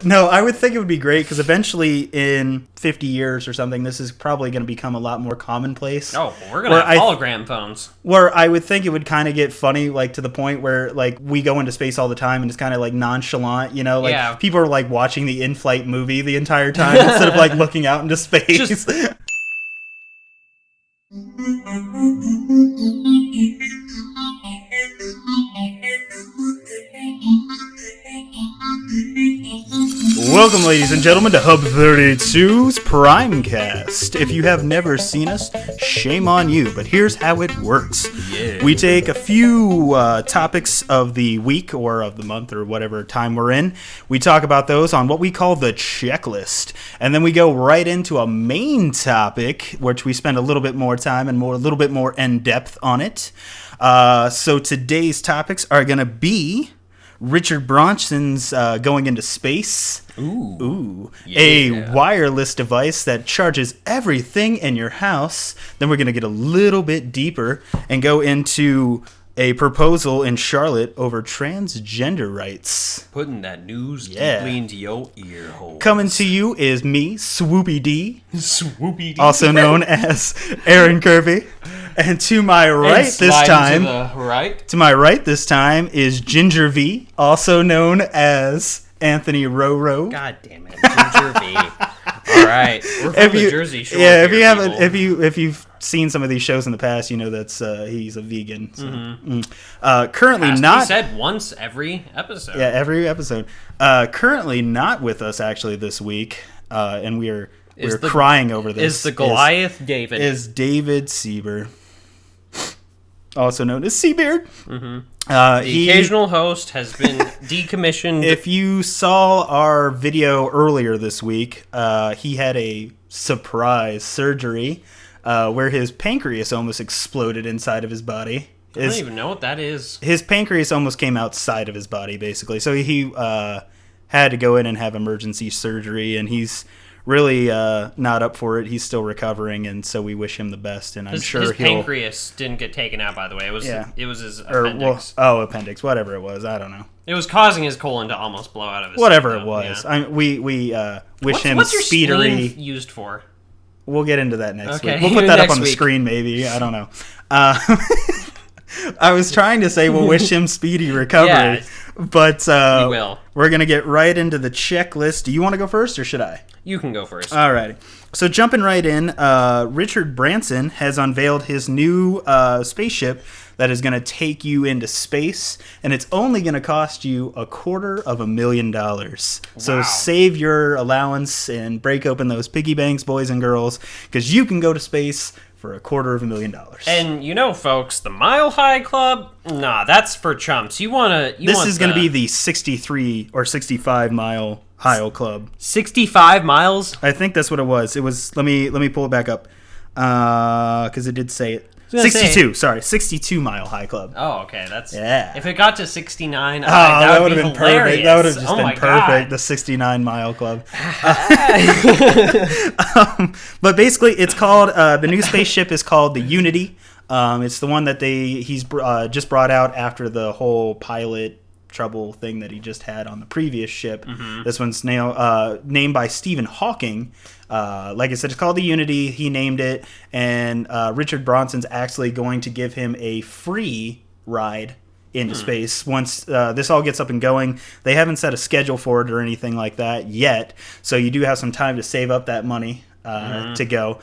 No, I would think it would be great because eventually in 50 years or something, this is probably going to become a lot more commonplace. Oh, we're going to have hologram phones. Where I would think it would kind of get funny, like to the point where like we go into space all the time and it's kind of like nonchalant, you know? Like people are like watching the in-flight movie the entire time instead of like looking out into space. Welcome, ladies and gentlemen, to Hub 32's Primecast. If you have never seen us, shame on you, but here's how it works. Yeah. We take a few topics of the week or of the month or whatever time we're in. We talk about those on what we call the checklist. And then we go right into a main topic, which we spend a little bit more time and a little bit more in-depth on it. So today's topics are going to be Richard Branson's going into space. Ooh. Yeah. A wireless device that charges everything in your house. Then we're going to get a little bit deeper and go into a proposal in Charlotte over transgender rights. Putting that news deeply into your ear hole. Coming to you is me, Swoopy D. Swoopy D. Also known as Aaron Kirby. And to my right this time, to my right this time is Ginger V, also known as Anthony Roro. God damn it, Ginger V. All right, we're from the Jersey Shore. Yeah, if you've seen some of these shows in the past, you know that's he's a vegan. So. Currently not. He said once every episode. Yeah, every episode. Currently not with us actually this week, and we're crying over this. Is the Goliath David? Is David Sieber. Also known as Seabeard. Mm-hmm. The occasional host has been decommissioned. If you saw our video earlier this week, he had a surprise surgery where his pancreas almost exploded inside of his body. I don't even know what that is. His pancreas almost came outside of his body, basically. So he had to go in and have emergency surgery, and he's really not up for it. He's still recovering, and so we wish him the best. And I'm sure his pancreas didn't get taken out, by the way. It was his appendix. Appendix, whatever it was. I don't know. It was causing his colon to almost blow out of his. Whatever it was. Yeah. We wish him what's your speedy. spleen used for? We'll get into that next week. We'll put that up on the screen, maybe. I don't know. I was trying to say we'll wish him speedy recovery, but we will. We're gonna get right into the checklist. Do you want to go first, or should I? You can go first. All right. So jumping right in, Richard Branson has unveiled his new spaceship that is going to take you into space, and it's only going to cost you $250,000. Wow. So save your allowance and break open those piggy banks, boys and girls, because you can go to space for $250,000. And you know, folks, the Mile High Club, nah, that's for chumps. This is going to be the 63 or 65 mile High Club. 65 miles? I think that's what it was. It was. Let me pull it back up because it did say it. 62 mile High Club. Oh, okay. If it got to 69, that would have been hilarious. Perfect. That would have just been perfect. God. The 69 mile club. But basically, it's called the new spaceship is called the Unity. It's the one that he's just brought out after the whole pilot trouble thing that he just had on the previous ship. Mm-hmm. This one's named by Stephen Hawking. Like I said, it's called the Unity. He named it, and Richard Branson's actually going to give him a free ride into space once this all gets up and going. They haven't set a schedule for it or anything like that yet, so you do have some time to save up that money to go.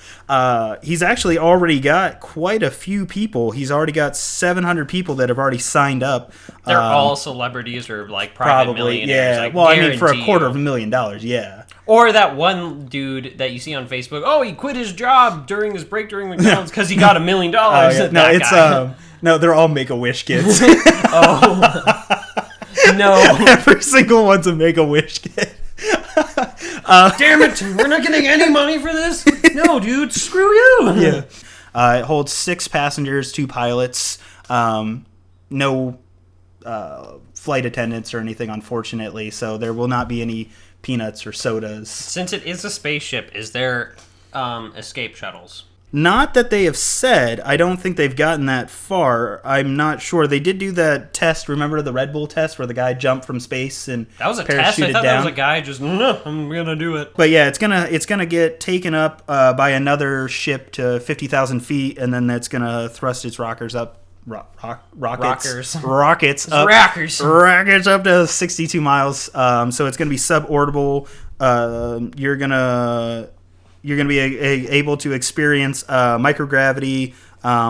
He's actually already got quite a few people. He's already got 700 people that have already signed up. They're all celebrities or like private millionaires. Yeah. Well, I mean, for $250,000, yeah. Or that one dude that you see on Facebook. Oh, he quit his job during his break during McDonald's because he got $1 million. No, they're all Make-A-Wish kids. Oh no! Every single one's a Make-A-Wish kid. Damn it! We're not getting any money for this. No, dude, screw you. Yeah. It holds 6 passengers, 2 pilots. No flight attendants or anything, unfortunately. So there will not be any peanuts or sodas. Since it is a spaceship, is there escape shuttles? Not that they have said. I don't think they've gotten that far. I'm not sure. They did do that test. Remember the Red Bull test where the guy jumped from space and that was a test. I thought that was a guy just, no, I'm gonna do it. But yeah, it's gonna get taken up by another ship to 50,000 feet, and then that's gonna thrust its rockets up to 62 miles. So it's gonna be suborbital. You're going to be able to experience microgravity,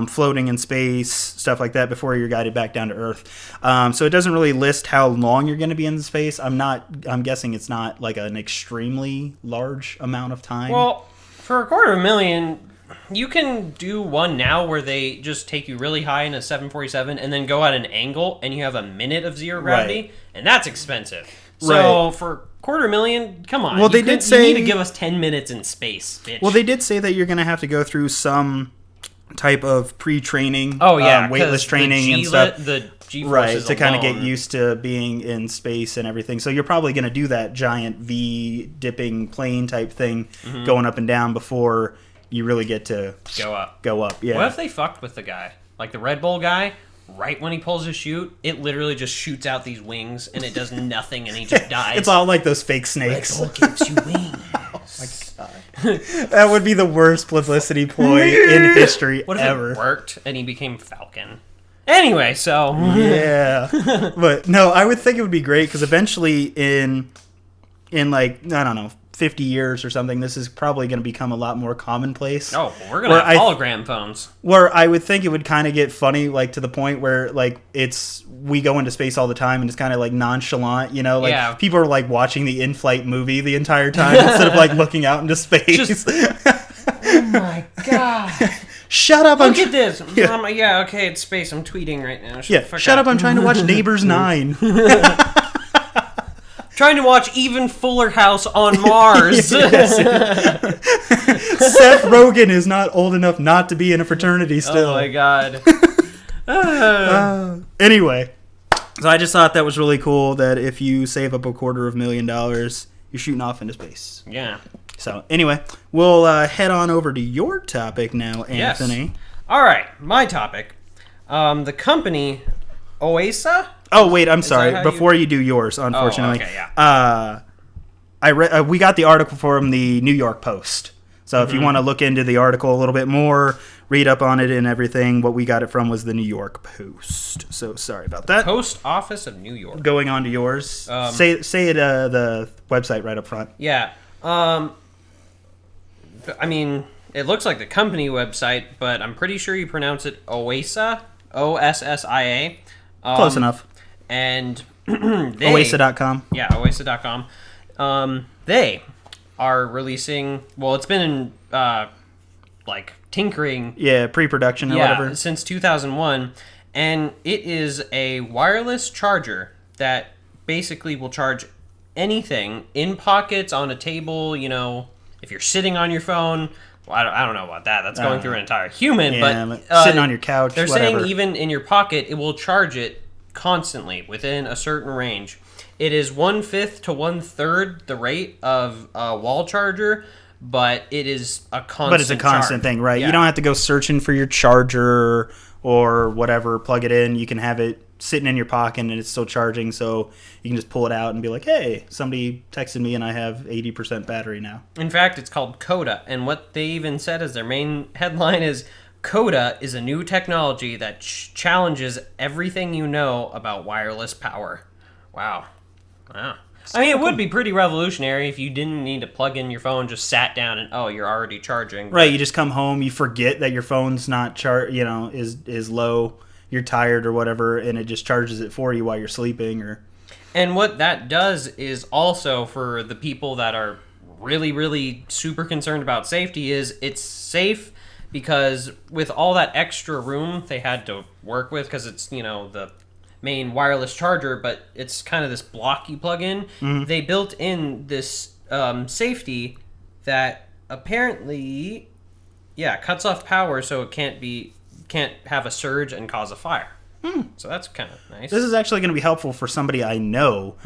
floating in space, stuff like that before you're guided back down to Earth. So it doesn't really list how long you're going to be in space. I'm guessing it's not like an extremely large amount of time. Well, for $250,000, you can do one now where they just take you really high in a 747 and then go at an angle and you have a minute of zero gravity, right. And that's expensive. So right. For $250,000, come on. Well, they did say you need to give us 10 minutes in space, bitch. Well, they did say that you're going to have to go through some type of pre-training, weightless training and stuff. The G-forces right, to kind of get used to being in space and everything. So you're probably going to do that giant V-dipping plane type thing, going up and down before you really get to Go up, yeah. What if they fucked with the guy? Like the Red Bull guy? Right when he pulls his chute, it literally just shoots out these wings, and it does nothing, and he just dies. It's all like those fake snakes. Red Bull gives you wings. Oh my god, that would be the worst publicity ploy in history what if ever. It worked and he became Falcon? Anyway, so yeah, but no, I would think it would be great because eventually, in like I don't know, 50 years or something, this is probably going to become a lot more commonplace. Oh, we're going to have hologram phones. Where I would think it would kind of get funny, like to the point where like we go into space all the time and it's kind of like nonchalant, you know, like people are like watching the in-flight movie the entire time instead of like looking out into space. Oh my god. Shut up. Look at this. Yeah, okay, it's space. I'm tweeting right now. Shut up. I'm trying to watch Neighbors 9. Trying to watch Even Fuller House on Mars. Seth Rogen is not old enough not to be in a fraternity still. Oh my god. Anyway, so I just thought that was really cool that if you save up $250,000, you're shooting off into space. Yeah. So anyway, we'll head on over to your topic now, Anthony. Yes. All right, my topic. The company OSSIA. Oh wait, I'm sorry. Before you do yours, unfortunately, okay, yeah. we got the article from the New York Post. So if you want to look into the article a little bit more, read up on it and everything, what we got it from was the New York Post. So sorry about that. Post Office of New York. Going on to yours. Say it the website right up front. Yeah. I mean, it looks like the company website, but I'm pretty sure you pronounce it OSSIA, OSSIA. Close enough. And OSSIA.com. Yeah, OSSIA.com. They are releasing, well, it's been in, like, tinkering. Yeah, pre-production or whatever. Since 2001. And it is a wireless charger that basically will charge anything in pockets, on a table, you know, if you're sitting on your phone. Well, I don't know about that. That's going through an entire human. But sitting on your couch, they're whatever. saying even in your pocket, it will charge it constantly within a certain range. It is 1/5 to 1/3 the rate of a wall charger, but it is a constant. But it's a constant thing, right? Yeah. You don't have to go searching for your charger or whatever. Plug it in. You can have it sitting in your pocket and it's still charging, so you can just pull it out and be like, "Hey, somebody texted me and I have 80% battery now." In fact, it's called Coda, and what they even said as their main headline is, Coda is a new technology that challenges everything you know about wireless power. Wow. I mean, it would be pretty revolutionary if you didn't need to plug in your phone, just sat down and, you're already charging. Right, you just come home, you forget that your phone's not is low, you're tired or whatever, and it just charges it for you while you're sleeping. And what that does is also, for the people that are really, really super concerned about safety, is it's safe. Because with all that extra room they had to work with, because it's, the main wireless charger, but it's kind of this block you plug in, they built in this safety that apparently, cuts off power so it can't have a surge and cause a fire. So that's kind of nice. This is actually going to be helpful for somebody I know,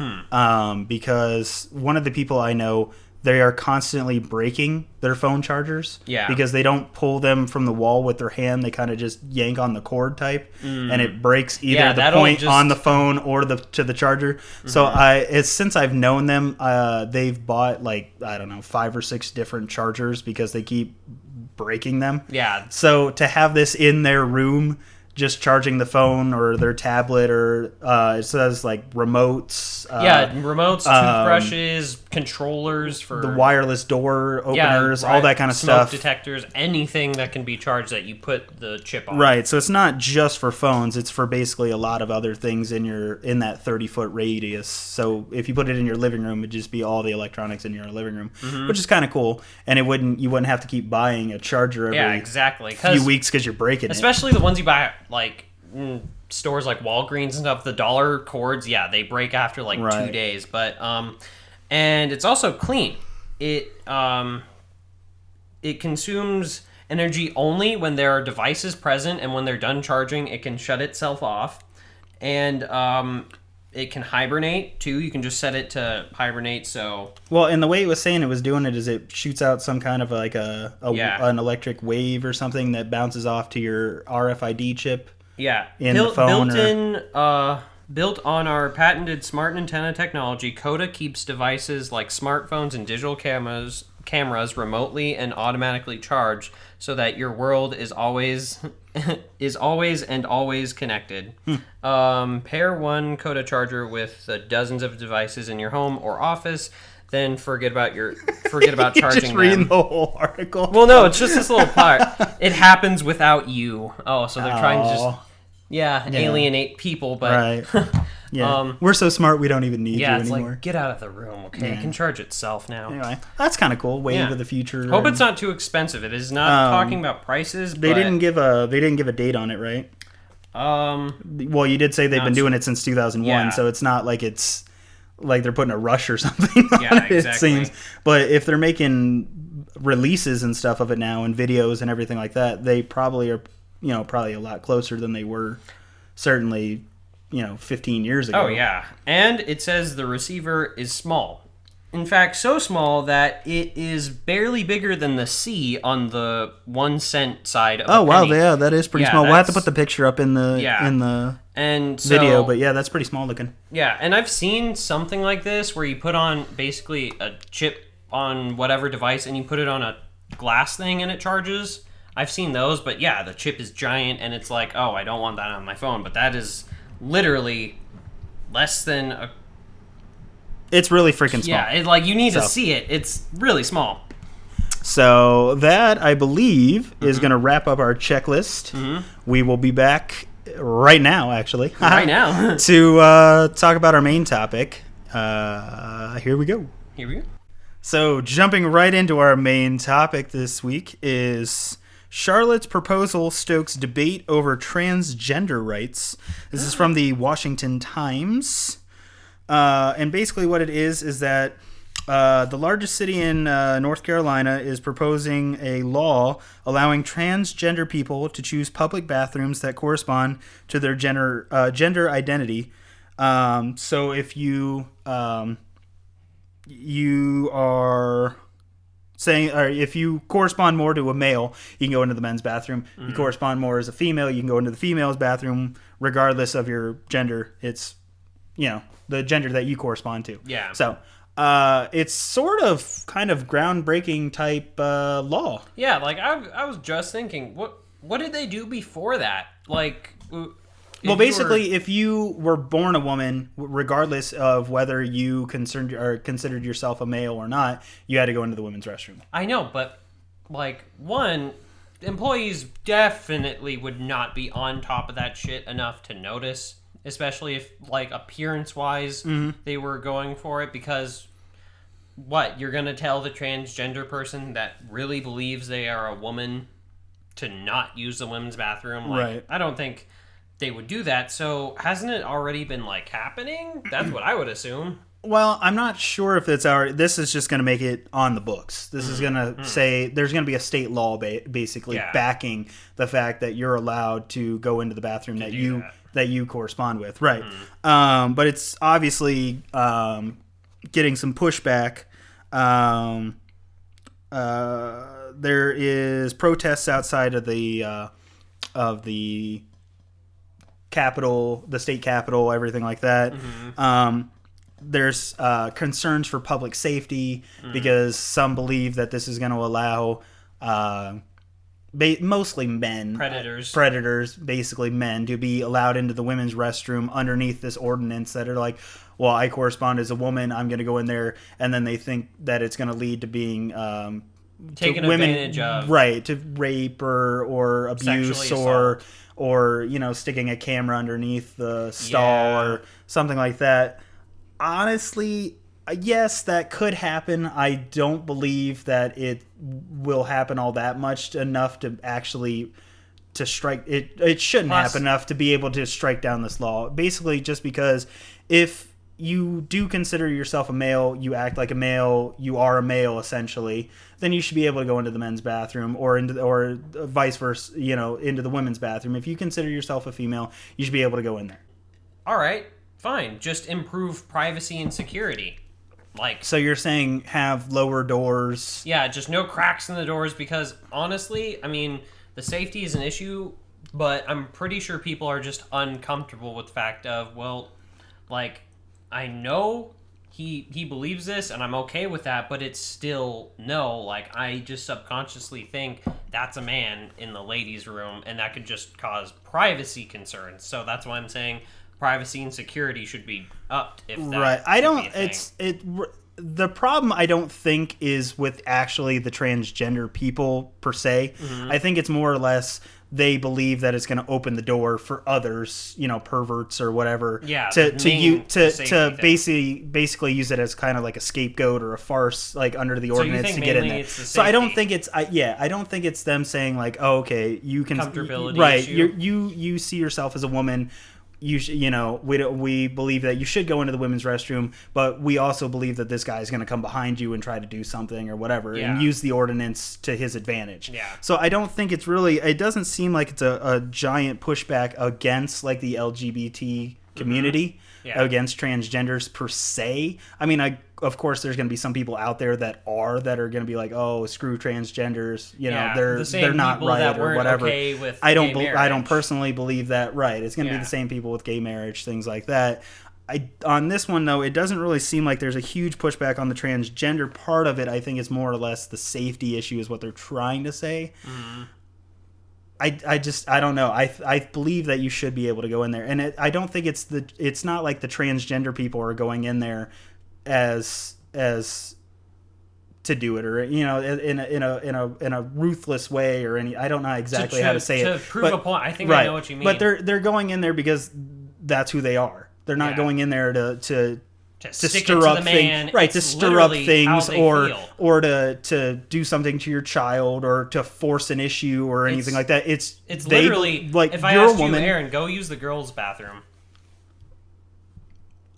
because one of the people I know, they are constantly breaking their phone chargers. Yeah. Because they don't pull them from the wall with their hand. They kind of just yank on the cord type. And it breaks either the point on the phone or to the charger. So since I've known them, they've bought like, I don't know, 5 or 6 different chargers because they keep breaking them. Yeah. So to have this in their room, just charging the phone or their tablet, or it says like remotes. Remotes, toothbrushes, controllers for the wireless door openers, all that kind of smoke stuff. Detectors, anything that can be charged that you put the chip on. Right. So it's not just for phones; it's for basically a lot of other things in that 30-foot radius. So if you put it in your living room, it'd just be all the electronics in your living room, which is kind of cool. And you wouldn't have to keep buying a charger every few weeks because you're breaking it. Especially the ones you buy like stores like Walgreens and stuff, the dollar cords, they break after like 2 days. But and it's also clean. It consumes energy only when there are devices present, and when they're done charging, it can shut itself off. And it can hibernate too. You can just set it to hibernate. So and the way it was saying it was doing it is it shoots out some kind of like an electric wave or something that bounces off to your RFID chip. Yeah, in the phone built on our patented smart antenna technology, Dakota keeps devices like smartphones and digital cameras remotely and automatically charged, so that your world is always connected. Pair one Dakota charger with dozens of devices in your home or office. Then forget about charging just reading the whole article. Well, no, it's just this little part. It happens without you. Oh, so they're trying to just alienate people, but right. Yeah, we're so smart we don't even need you it's anymore. Like, get out of the room, okay? It can charge itself now. Anyway, that's kind of cool. Wave of the future. Hope it's not too expensive. It is not talking about prices. They didn't give a date on it, right? Well, you did say they've been doing it since 2001, so it's not like it's like they're putting a rush or something on it, exactly. It seems. But if they're making releases and stuff of it now and videos and everything like that, they probably are, probably a lot closer than they were certainly, 15 years ago. Oh, yeah. And it says the receiver is small. In fact, so small that it is barely bigger than the C on the 1 cent side of a penny. Wow, yeah, that is pretty small. We'll have to put the picture up in the video, but that's pretty small looking. Yeah, and I've seen something like this where you put on basically a chip on whatever device and you put it on a glass thing and it charges. I've seen those, but the chip is giant and it's like, oh, I don't want that on my phone, but that is literally less than a... It's really freaking small. Yeah, you need to see it. It's really small. So that, I believe, is going to wrap up our checklist. We will be back right now, actually. Right now. to talk about our main topic. Here we go. So jumping right into our main topic this week is... Charlotte's proposal stokes debate over transgender rights. This is from the Washington Times. And basically what it is that the largest city in North Carolina is proposing a law allowing transgender people to choose public bathrooms that correspond to their gender identity. So if you are... saying, or if you correspond more to a male, you can go into the men's bathroom. You correspond more as a female, you can go into the female's bathroom, regardless of your gender. It's, the gender that you correspond to. Yeah. So, it's sort of kind of groundbreaking type law. Yeah, I was just thinking, what did they do before that? If you were born a woman, regardless of whether you considered yourself a male or not, you had to go into the women's restroom. I know, but employees definitely would not be on top of that shit enough to notice, especially if appearance-wise they were going for it, because you're going to tell the transgender person that really believes they are a woman to not use the women's bathroom? Right. I don't think they would do that. So hasn't it already been happening? That's what I would assume. Well, I'm not sure if this is just going to make it on the books. This is going to say there's going to be a state law basically backing the fact that you're allowed to go into the bathroom that you correspond with. Right. But it's obviously getting some pushback There is protests outside of the Capitol, the state capitol, everything like that. There's concerns for public safety because some believe that this is going to allow mostly men, predators, basically men, to be allowed into the women's restroom underneath this ordinance that are like, well, I correspond as a woman, I'm going to go in there, and then they think that it's going to lead to being taken advantage of, right, to rape or abuse or sticking a camera underneath the stall or something like that. Honestly, yes, that could happen. I don't believe that it will happen all that much enough to actually to strike it. It shouldn't happen enough to be able to strike down this law. Basically, just because if you do consider yourself a male, you act like a male, you are a male essentially, then you should be able to go into the men's bathroom or vice versa, into the women's bathroom. If you consider yourself a female, you should be able to go in there. All right, fine. Just improve privacy and security. So you're saying have lower doors? Yeah, just no cracks in the doors because honestly, I mean, the safety is an issue, but I'm pretty sure people are just uncomfortable with the fact of, well, I know he believes this and I'm okay with that, but it's still no. I just subconsciously think that's a man in the ladies' room and that could just cause privacy concerns. So that's why I'm saying privacy and security should be upped. If that right, I don't. The problem I don't think is with actually the transgender people per se. I think it's more or less they believe that it's going to open the door for others, perverts or whatever, to basically use it as kind of like a scapegoat or a farce, under the ordinance to get in there. So I don't think it's I don't think it's them saying oh, okay, you can comfortability right, issue. you see yourself as a woman. We believe that you should go into the women's restroom, but we also believe that this guy is going to come behind you and try to do something or whatever and use the ordinance to his advantage. Yeah. So I don't think it's really, it doesn't seem like it's a giant pushback against the LGBT community, against transgenders per se. I mean, of course there's going to be some people out there that are going to be oh, screw transgenders, they're not right or whatever. Okay with I don't personally believe that. Right. It's going to be the same people with gay marriage, things like that. On this one though, it doesn't really seem like there's a huge pushback on the transgender part of it. I think it's more or less the safety issue is what they're trying to say. I don't know. I believe that you should be able to go in there, and I don't think it's not like the transgender people are going in there as to do it or in a ruthless way or any. I don't know exactly how to say it. To prove a point, I think I know what you mean. But they're going in there because that's who they are. They're not going in there to stir up things, right? To stir up things or to do something to your child or to force an issue or anything like that. It's literally if I asked you, Aaron, go use the girls' bathroom.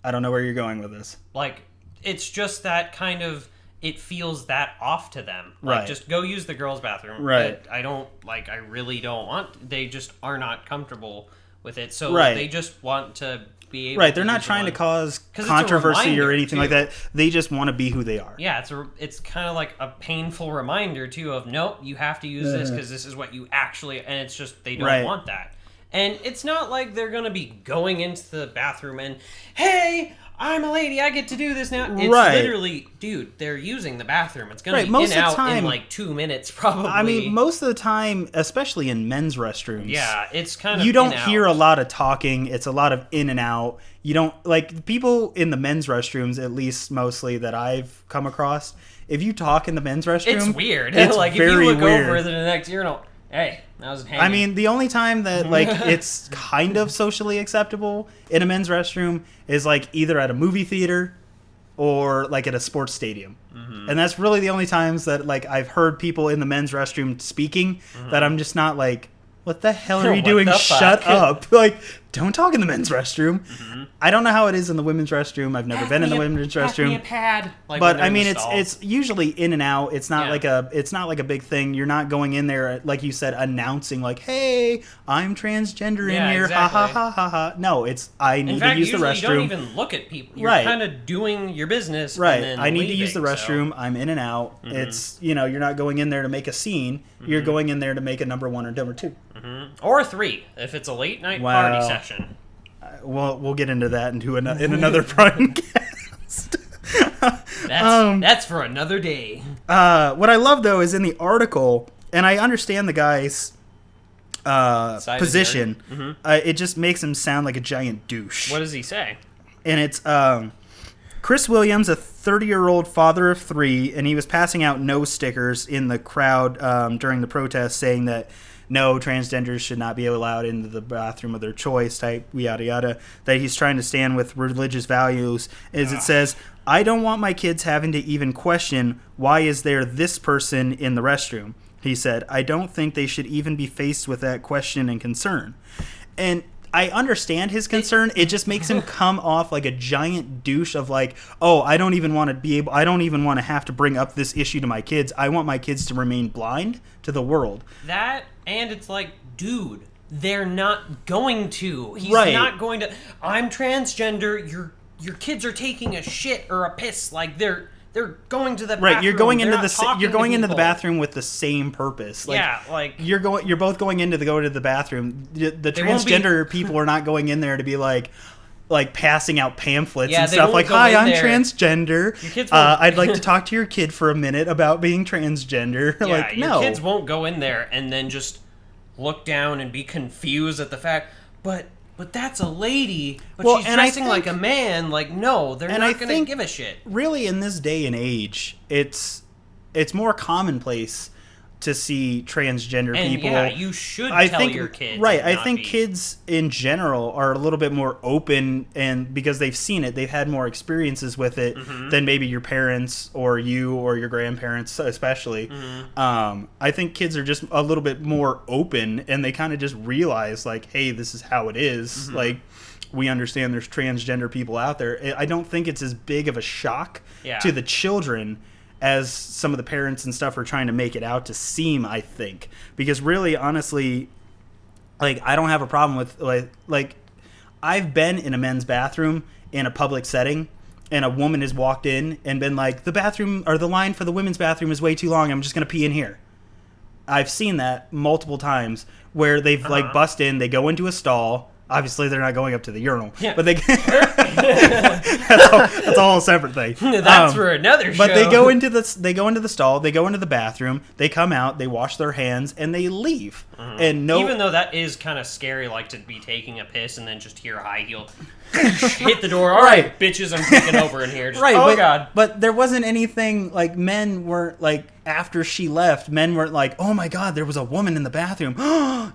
I don't know where you're going with this. It's just that kind of, it feels that off to them. Right. Just go use the girls' bathroom. Right. I don't, I really don't want, they just are not comfortable with it. So they just want to be able to. Right. They're not trying to cause controversy or anything like that. They just want to be who they are. Yeah. It's kind of like a painful reminder, too, of, nope, you have to use this because this is what you actually, and it's just, they don't want that. And it's not like they're going to be going into the bathroom and, hey, I'm a lady, I get to do this now. It's literally, dude, they're using the bathroom. It's going to be in and out in 2 minutes, probably. I mean, most of the time, especially in men's restrooms. Yeah, it's kind of you don't hear a lot of talking. It's a lot of in and out. You don't, people in the men's restrooms, at least mostly that I've come across, if you talk in the men's restroom. It's weird. It's if very you look weird. over to the next urinal, hey, I was hanging. I mean, the only time that it's kind of socially acceptable in a men's restroom is either at a movie theater or at a sports stadium. And that's really the only times that I've heard people in the men's restroom speaking that I'm just not what the hell are you doing? Shut up. don't talk in the men's restroom. I don't know how it is in the women's restroom. I've never been in the women's restroom. Me a pad. Like but I mean, it's usually in and out. It's not like a big thing. You're not going in there, like you said, announcing like, "Hey, I'm transgender in here." Exactly. Ha ha ha ha ha. No, it's I need to use the restroom. You don't even look at people. You're kind of doing your business. Right. And then I need leaving, to use the restroom. I'm in and out. It's you're not going in there to make a scene. You're going in there to make a number 1 or number 2. Or 3 if it's a late night party session. We'll get into that in another Prime cast. That's for another day. What I love though is in the article, and I understand the guy's position. It just makes him sound like a giant douche. What does he say? And it's Chris Williams, a 30-year-old father of 3, and he was passing out no stickers in the crowd during the protest, saying that no, transgenders should not be allowed into the bathroom of their choice, type yada yada, that he's trying to stand with religious values. It says, I don't want my kids having to even question, why is there this person in the restroom? He said, I don't think they should even be faced with that question and concern. And I understand his concern. It just makes him come off like a giant douche of like, oh, I don't even want to have to bring up this issue to my kids. I want my kids to remain blind to the world. That, and it's like, dude, they're not going to. He's not going to. I'm transgender. Your kids are taking a shit or a piss. Like they're going to the bathroom. Right, you're going into the bathroom with the same purpose. Like, you're both going to the bathroom. The transgender people are not going in there to be like passing out pamphlets and stuff like, "Hi, I'm transgender. I'd like to talk to your kid for a minute about being transgender." Yeah, your kids won't go in there and then just look down and be confused at the fact, but that's a lady, but she's dressing like a man. Like, no, they're not going to give a shit. Really, in this day and age, it's more commonplace to see transgender people. Yeah, you should tell your kids. Right, I think kids in general are a little bit more open, and because they've seen it, they've had more experiences with it than maybe your parents or you or your grandparents, especially. I think kids are just a little bit more open, and they kind of just realize, like, hey, this is how it is. Like, we understand there's transgender people out there. I don't think it's as big of a shock to the children as some of the parents and stuff are trying to make it out to seem, I think. Because really, honestly, like, I don't have a problem with, like I've been in a men's bathroom in a public setting, and a woman has walked in and been like, the bathroom, or the line for the women's bathroom is way too long, I'm just going to pee in here. I've seen that multiple times, where they've, like, bust in, they go into a stall. Obviously, they're not going up to the urinal, but they that's all a separate thing. That's for another show. But they go into the stall, they go into the bathroom, they come out, they wash their hands, and they leave. And even though that is kind of scary, like to be taking a piss and then just hear high heel hit the door. All right, bitches, I'm taking over in here. Just, God! But there wasn't anything like, men weren't like, after she left, men weren't like, oh my God, there was a woman in the bathroom.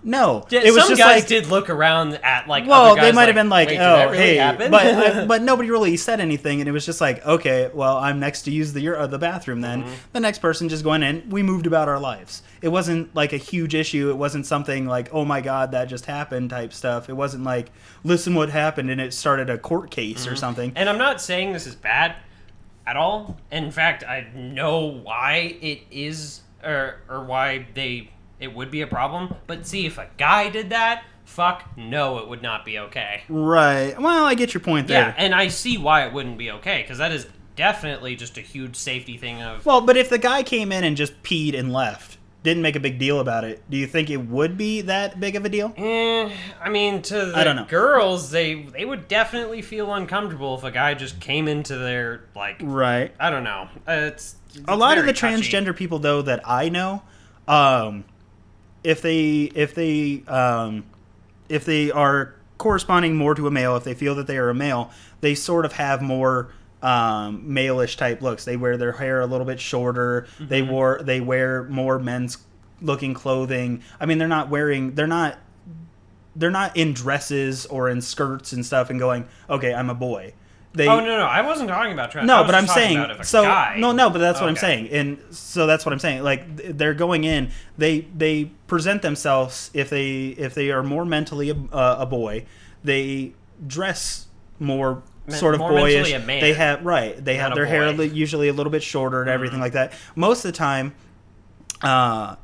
No, it was some just guys like, did look around at like. Well, other guys, they might have been like, oh, really hey, but nobody really said anything, and it was just like, okay, well, I'm next to use the bathroom. Then the next person just going in. We moved about our lives. It wasn't like a huge issue. It wasn't something like, oh my God, that just happened type stuff. It wasn't like, listen what happened, and it started a court case or something. And I'm not saying this is bad at all. In fact, I know why it is, or why it would be a problem. But see, if a guy did that, fuck no, it would not be okay. Right. Well, I get your point there. Yeah, and I see why it wouldn't be okay, because that is definitely just a huge safety thing of... Well, but if the guy came in and just peed and left, didn't make a big deal about it, do you think it would be that big of a deal? I mean, to the girls, they would definitely feel uncomfortable if a guy just came into their, like... Right. I don't know. It's a lot of the touchy. Transgender people, though, that I know, if they are corresponding more to a male, if they feel that they are a male, they sort of have more male-ish type looks. They wear their hair a little bit shorter. They wear more men's looking clothing. I mean, they're not in dresses or in skirts and stuff and going, okay, I'm a boy. No, I wasn't talking about trans. No, but I'm saying, guy. But that's what I'm saying, and so that's what I'm saying. Like, they're going in, they present themselves, if they are more mentally a boy, they dress more sort of more boyish. mentally a man. They have they have a their hair boy. usually a little bit shorter and everything like that. Most of the time,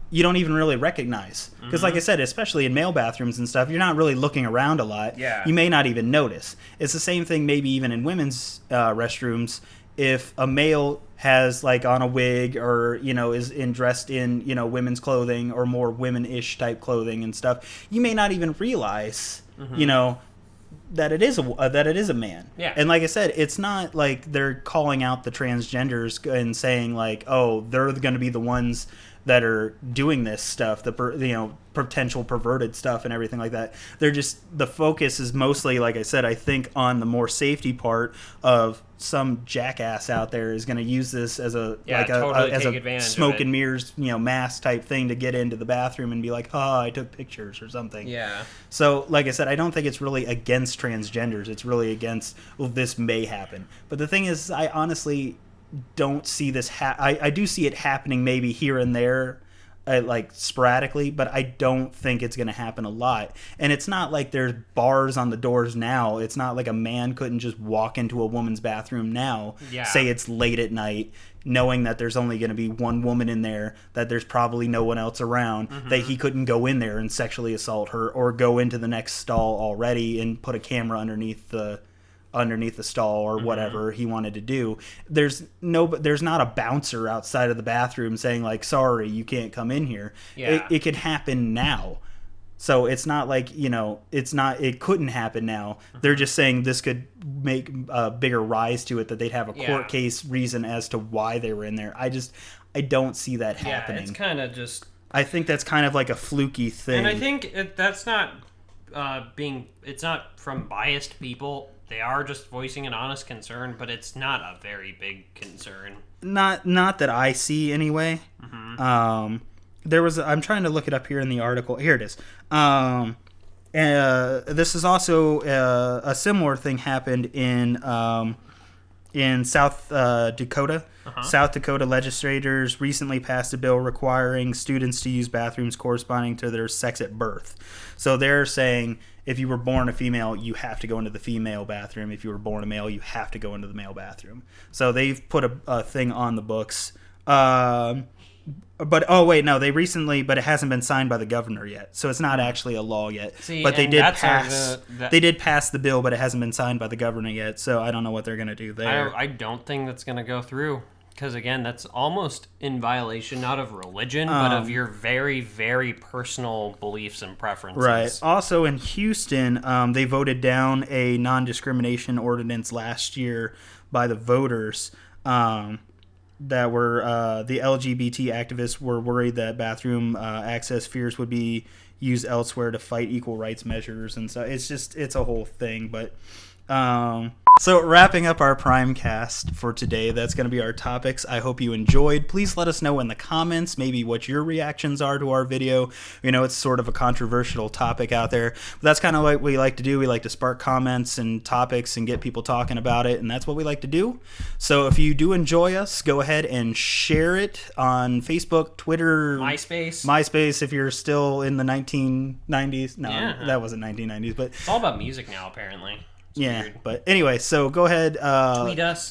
you don't even really recognize, because like I said, especially in male bathrooms and stuff, you're not really looking around a lot. Yeah. You may not even notice. It's the same thing maybe even in women's restrooms. If a male has like on a wig or is dressed in women's clothing or more women-ish type clothing and stuff, you may not even realize that it is a man. Yeah. And like I said, it's not like they're calling out the transgenders and saying like, oh, they're going to be the ones that are doing this stuff, the potential perverted stuff and everything like that. They're just, the focus is mostly, like I said, I think on the more safety part of some jackass out there is going to use this as a smoke and mirrors mask type thing to get into the bathroom and be like, I took pictures or something. Yeah. So like I said, I don't think it's really against transgenders. It's really against, well, this may happen. But the thing is, I honestly don't see this I do see it happening maybe here and there, like sporadically, but I don't think it's going to happen a lot. And it's not like there's bars on the doors now. It's not like a man couldn't just walk into a woman's bathroom now, say it's late at night, knowing that there's only going to be one woman in there, that there's probably no one else around, that he couldn't go in there and sexually assault her or go into the next stall already and put a camera underneath the stall or whatever he wanted to do. There's not a bouncer outside of the bathroom saying like, sorry, you can't come in here. It could happen now. So it's not like, it couldn't happen now. They're just saying this could make a bigger rise to it, that they'd have a court case reason as to why they were in there. I don't see that happening. It's kind of just, I think that's kind of like a fluky thing. and I think that's not it's not from biased people. They are just voicing an honest concern, but it's not a very big concern. Not that I see anyway. There was I'm trying to look it up here in the article. Here it is. This is also a similar thing happened in South Dakota. South Dakota legislators recently passed a bill requiring students to use bathrooms corresponding to their sex at birth. So they're saying if you were born a female, you have to go into the female bathroom. If you were born a male, you have to go into the male bathroom. So they've put a thing on the books. But it hasn't been signed by the governor yet, so it's not actually a law yet. But they did pass the bill, but it hasn't been signed by the governor yet, so I don't know what they're going to do there. I don't think that's going to go through, because again, that's almost in violation not of religion, but of your very, very personal beliefs and preferences. Right. Also in Houston, they voted down a non-discrimination ordinance last year by the voters. That were the LGBT activists were worried that bathroom access fears would be used elsewhere to fight equal rights measures, and so it's a whole thing. But so wrapping up our Prime cast for today, that's going to be our topics. I hope you enjoyed. Please let us know in the comments maybe what your reactions are to our video. It's sort of a controversial topic out there, but that's kind of what we like to do. We like to spark comments and topics and get people talking about it, and that's what we like to do. So if you do enjoy us, go ahead and share it on Facebook, Twitter, MySpace if you're still in the 1990s. No, that wasn't 1990s, but it's all about music now, apparently. Weird. But anyway, so go ahead,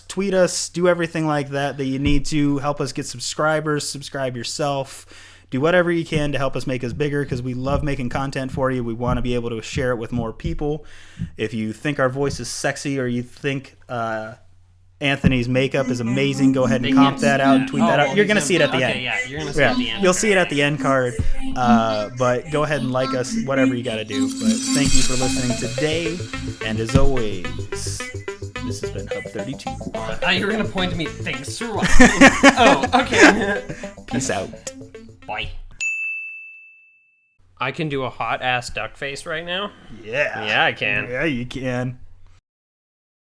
tweet us, do everything like that you need to help us get subscribers, subscribe yourself, do whatever you can to help us make us bigger, because we love making content for you. We want to be able to share it with more people. If you think our voice is sexy, or you think Anthony's makeup is amazing, go ahead and comp that out and tweet that out. You're going to see it at the end. Yeah, you're going to see it at the end. You'll see it at the end card. But go ahead and like us, whatever you got to do. But thank you for listening today. And as always, this has been Hub 32. You were going to point to me. Thanks for watching. Oh, okay. Peace out. Bye. I can do a hot-ass duck face right now? Yeah. Yeah, I can. Yeah, you can.